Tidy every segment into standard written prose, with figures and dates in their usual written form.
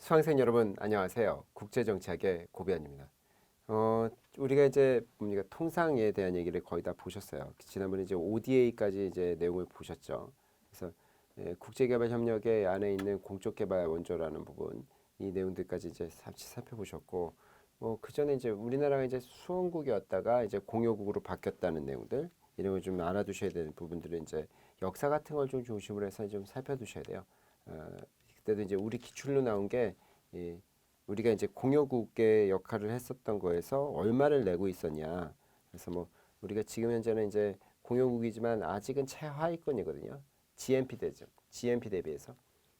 수강생 여러분 안녕하세요. 국제정치학의 고비안입니다. 우리가 이제 뭡니까 통상에 대한 얘기를 거의 다 보셨어요. 지난번에 이제 ODA까지 이제 내용을 보셨죠. 그래서 국제개발협력의 안에 있는 공적개발 원조라는 부분 이 내용들까지 이제 살펴보셨고, 그 전에 이제 우리나라가 이제 수원국이었다가 이제 공여국으로 바뀌었다는 내용들 이런 걸 좀 알아두셔야 되는 부분들은 이제 역사 같은 걸 좀 중심으로 해서 좀 살펴두셔야 돼요. 그때도 이제 우리 기출로 나온 게 우리가 이제 공여국의 역할을 했었던 거에서 얼마를 내고 있었냐. 그래서 뭐 우리가 지금 현재는 이제 공여국이지만 아직은 최하위권이거든요. GNP 대죠. GNP 대비해서.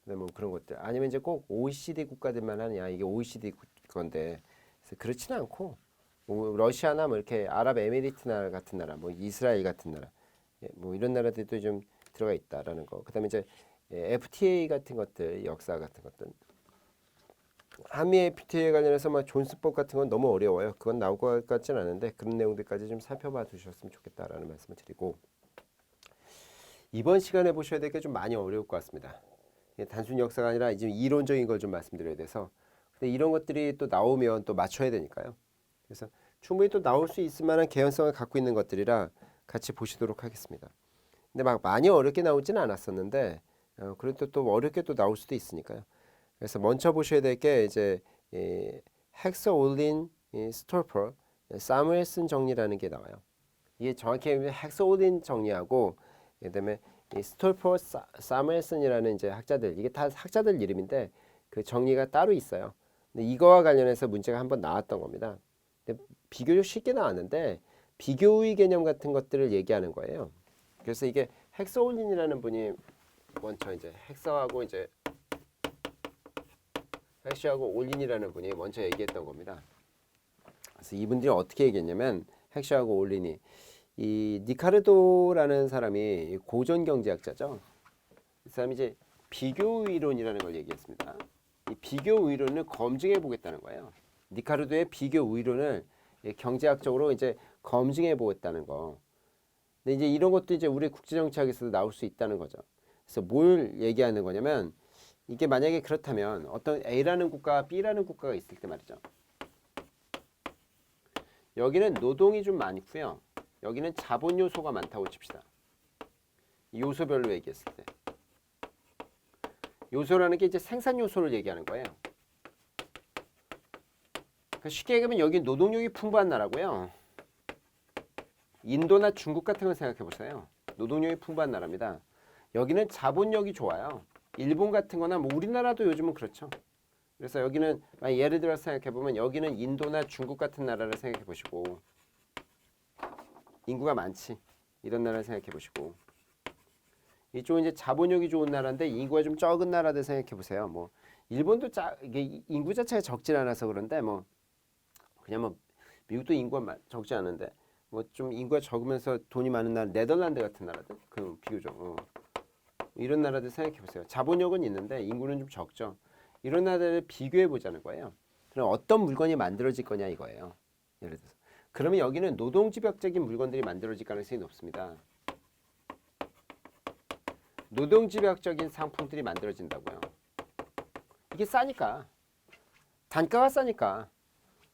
그다음에 뭐 그런 것들. 아니면 이제 꼭 OECD 국가들만 하느냐. 이게 OECD 건데. 그래서 그렇지는 않고 뭐 러시아나 뭐 이렇게 아랍에미리트 나라 같은 나라, 뭐 이스라엘 같은 나라, 뭐 이런 나라들도 좀 들어가 있다라는 거. 그다음에 이제 FTA 같은 것들, 역사 같은 것들. 한미 FTA에 관련해서 막 존스법 같은 건 너무 어려워요. 그건 나올 것 같지는 않은데 그런 내용들까지 좀 살펴봐 두셨으면 좋겠다라는 말씀을 드리고, 이번 시간에 보셔야 될 게 좀 많이 어려울 것 같습니다. 단순 역사가 아니라 이제 이론적인 걸 좀 말씀드려야 돼서, 근데 이런 것들이 또 나오면 또 맞춰야 되니까요. 그래서 충분히 또 나올 수 있을 만한 개연성을 갖고 있는 것들이라 같이 보시도록 하겠습니다. 근데 막 많이 어렵게 나오지는 않았었는데 그래도 또 어렵게 또 나올 수도 있으니까요. 그래서 먼저 보셔야 될 게 이제 헥서올린 스톨퍼 사무엘슨 정리라는 게 나와요. 이게 정확히 헥서올린 정리하고 그다음에 이 스톨퍼 사무엘슨이라는 이제 학자들, 이게 다 학자들 이름인데 그 정리가 따로 있어요. 근데 이거와 관련해서 문제가 한번 나왔던 겁니다. 근데 비교적 쉽게 나왔는데 비교의 개념 같은 것들을 얘기하는 거예요. 그래서 이게 헥서올린이라는 분이 먼저 이제 헥서하고 이제 헥시하고 올린이라는 분이 먼저 얘기했던 겁니다. 그래서 이분들이 어떻게 얘기했냐면 헥시하고 올린이 이 니카르도라는 사람이 고전 경제학자죠. 이 사람이 이제 비교 이론이라는 걸 얘기했습니다. 이 비교 이론을 검증해 보겠다는 거예요. 니카르도의 비교 이론을 경제학적으로 이제 검증해 보겠다는 거. 근데 이제 이런 것도 이제 우리 국제정치학에서도 나올 수 있다는 거죠. 그래서 뭘 얘기하는 거냐면 이게 만약에 그렇다면 어떤 A라는 국가와 B라는 국가가 있을 때 말이죠. 여기는 노동이 좀 많고요. 여기는 자본 요소가 많다고 칩시다. 요소별로 얘기했을 때. 요소라는 게 이제 생산 요소를 얘기하는 거예요. 그러니까 쉽게 얘기하면 여기 노동력이 풍부한 나라고요. 인도나 중국 같은 걸 생각해 보세요. 노동력이 풍부한 나라입니다. 여기는 자본력이 좋아요. 일본 같은 거나 뭐 우리나라도 요즘은 그렇죠. 그래서 여기는 예를 들어서 생각해 보면 여기는 인도나 중국 같은 나라를 생각해 보시고, 인구가 많지. 이런 나라를 생각해 보시고, 이쪽은 이제 자본력이 좋은 나라인데 인구가 좀 적은 나라들 생각해 보세요. 뭐 일본도 이게 인구 자체가 적진 않아서 그런데 뭐 그냥 뭐 미국도 인구가 적지 않은데 뭐 좀 인구가 적으면서 돈이 많은 나라, 네덜란드 같은 나라들, 그 비교적 이런 나라들 생각해 보세요. 자본력은 있는데 인구는 좀 적죠. 이런 나라들을 비교해 보자는 거예요. 그럼 어떤 물건이 만들어질 거냐 이거예요. 예를 들어서 그러면 여기는 노동집약적인 물건들이 만들어질 가능성이 높습니다. 노동집약적인 상품들이 만들어진다고요. 이게 싸니까, 단가가 싸니까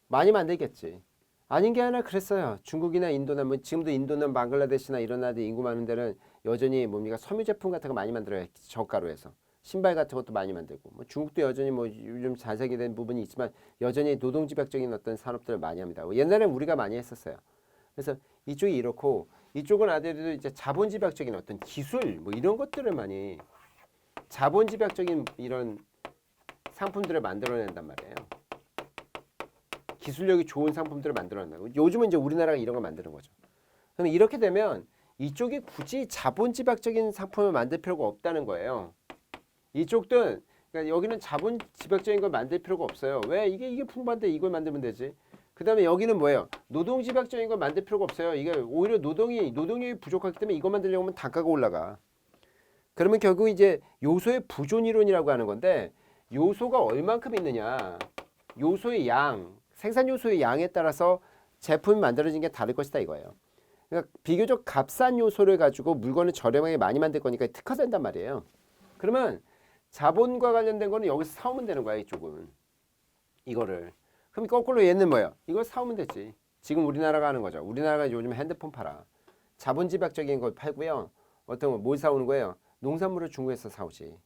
많이 만들겠지. 아닌 게 아니라 그랬어요. 중국이나 인도나 뭐 지금도 인도나 방글라데시나 이런 나라들 인구 많은 데는 여전히 뭡니까 섬유 제품 같은 거 많이 만들어요. 저가로해서 신발 같은 것도 많이 만들고, 뭐 중국도 여전히 뭐 요즘 잘 세계된 부분이 있지만 여전히 노동집약적인 어떤 산업들을 많이 합니다. 옛날엔 우리가 많이 했었어요. 그래서 이쪽이 이렇고 이쪽은 아들도 이제 자본집약적인 어떤 기술 뭐 이런 것들을 많이 자본집약적인 이런 상품들을 만들어낸단 말이에요. 기술력이 좋은 상품들을 만들어낸다고. 요즘은 이제 우리나라가 이런 걸 만드는 거죠. 그럼 이렇게 되면 이쪽이 굳이 자본집약적인 상품을 만들 필요가 없다는 거예요. 이쪽도 그러니까 여기는 자본집약적인 걸 만들 필요가 없어요. 왜? 이게 풍부한데 이걸 만들면 되지. 그 다음에 여기는 뭐예요? 노동집약적인 걸 만들 필요가 없어요. 이게 오히려 노동력이 부족하기 때문에 이거 만들려고 하면 단가가 올라가. 그러면 결국 이제 요소의 부존 이론이라고 하는 건데 요소가 얼만큼 있느냐, 요소의 양, 생산 요소의 양에 따라서 제품이 만들어진 게 다를 것이다 이거예요. 그러니까 비교적 값싼 요소를 가지고 물건을 저렴하게 많이 만들 거니까 특화된단 말이에요. 그러면 자본과 관련된 거는 여기서 사오면 되는 거야, 이쪽은. 이거를. 그럼 거꾸로 얘는 뭐야? 이걸 사오면 되지. 지금 우리나라가 하는 거죠. 우리나라가 요즘 핸드폰 팔아. 자본 집약적인 걸 팔고요. 어떤 거 뭘 사오는 거예요? 농산물을 중국에서 사오지.